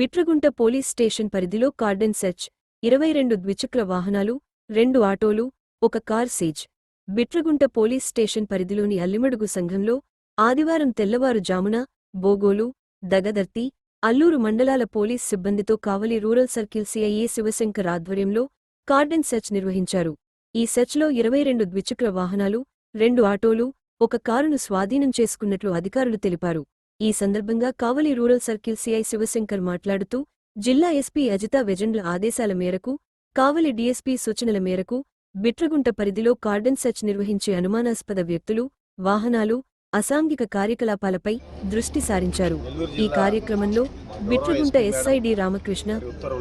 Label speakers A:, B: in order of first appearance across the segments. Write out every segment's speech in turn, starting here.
A: Bitragunta police station పరిధిలో cordon search 22 ద్విచక్ర వాహనాలు 2 ఆటోలు 1 car seize. Bitragunta police station పరిధిలోని అల్లిమడుగు సంఘంలో ఆదివారం తెల్లవారుజామున బోగోలు, దగదర్తి, అల్లూరు మండలాల పోలీస్ సిబ్బందితో కావలి రూరల్ సర్కిల్ సిఐఏ శివశంకర్ ఆధ్వర్యంలో కార్డన్ సెర్చ్ నిర్వహించారు. ఈ సెర్చ్లో 22 ద్విచక్ర వాహనాలు 2 ఆటోలు 1 కారును స్వాధీనం చేసుకున్నట్లు అధికారులు తెలిపారు. ఈ సందర్భంగా కావలి రూరల్ సర్కిల్ సిఐ శివశంకర్ మాట్లాడుతూ జిల్లా ఎస్పీ అజితా వెజండ్ల ఆదేశాల మేరకు, కావలి డీఎస్పీ సూచనల మేరకు బిట్రగుంట పరిధిలో కార్డన్ సెర్చ్ నిర్వహించే అనుమానాస్పద వ్యక్తులు, వాహనాలు, అసాంఘిక కార్యకలాపాలపై దృష్టి సారించారు. ఈ కార్యక్రమంలో Bitragunta SI D Ramakrishna,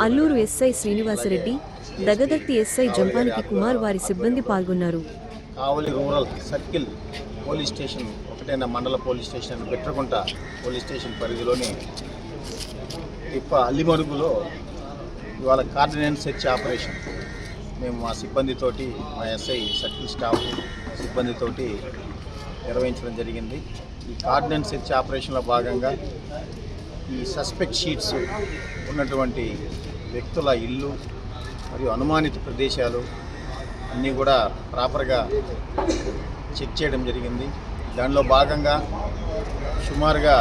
A: Alluru SI Srinivasareddy, Dagadarthi SI జంపానికి కుమార్ వారి సిబ్బంది పాల్గొన్నారు.
B: Kavali rural circle police station ఒకటైన మండల police station Bitragunta police station పరిధిలోని అల్లిమడుగులో ఇవాళ కార్డినెన్స్ సెర్చ్ ఆపరేషన్ మేము మా సిబ్బందితోటి, మా ఎస్ఐ సర్కిల్ స్టాఫ్ సిబ్బందితోటి నిర్వహించడం జరిగింది. ఈ కార్డినెన్స్ సెర్చ్ ఆపరేషన్లో భాగంగా ఈ సస్పెక్ట్ షీట్స్ ఉన్నటువంటి వ్యక్తుల ఇల్లు మరియు అనుమానిత ప్రదేశాలు అన్నీ కూడా ప్రాపర్గా చెక్ చేయడం జరిగింది. దానిలో భాగంగా సుమారుగా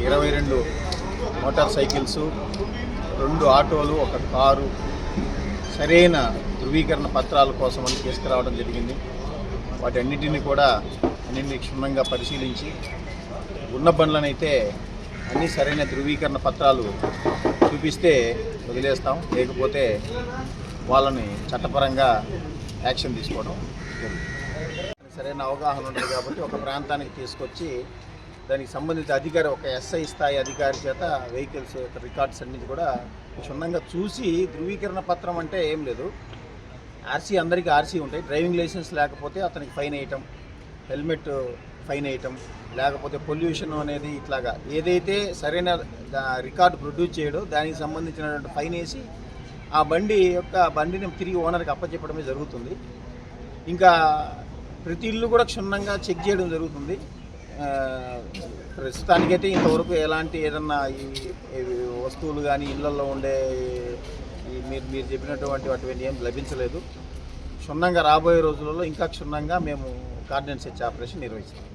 B: 22 మోటార్ సైకిల్స్, 2 ఆటోలు, 1 కారు సరైన ధృవీకరణ పత్రాల కోసమని తీసుకురావడం జరిగింది. వాటన్నిటిని కూడా క్షుణ్ణంగా పరిశీలించి ఉన్న బండ్లనైతే అన్ని సరైన ధృవీకరణ పత్రాలు చూపిస్తే వదిలేస్తాం, లేకపోతే వాళ్ళని చట్టపరంగా యాక్షన్ తీసుకోవడం జరుగుతుంది. సరైన అవగాహన ఉండదు కాబట్టి ఒక ప్రాంతానికి తీసుకొచ్చి దానికి సంబంధించిన అధికారి, ఒక ఎస్ఐ స్థాయి అధికారి చేత వెహికల్స్ యొక్క రికార్డ్స్ అన్ని కూడా క్షుణ్ణంగా చూసి, ధృవీకరణ పత్రం అంటే ఏం లేదు, ఆర్సీ అందరికీ ఆర్సీ ఉంటాయి, డ్రైవింగ్ లైసెన్స్ లేకపోతే అతనికి ఫైన్ వేయటం, హెల్మెట్ ఫైన్ వేయటం, లేకపోతే పొల్యూషన్ అనేది ఇట్లాగా ఏదైతే సరైన రికార్డు ప్రొడ్యూస్ చేయడో దానికి సంబంధించినటువంటి ఫైన్ వేసి ఆ బండిని తిరిగి ఓనర్కి అప్పచెప్పడమే జరుగుతుంది. ఇంకా ప్రతి ఇల్లు కూడా క్షుణ్ణంగా చెక్ చేయడం జరుగుతుంది. ప్రస్తుతానికైతే ఇంతవరకు ఎలాంటి ఏదన్నా ఈ వస్తువులు కానీ ఇళ్లలో ఉండే మీరు చెప్పినటువంటి అటువంటి ఏం లభించలేదు. క్షుణ్ణంగా రాబోయే రోజులలో ఇంకా క్షుణ్ణంగా మేము కార్డినెన్స్ సెర్చ్ ఆపరేషన్ నిర్వహిస్తాం.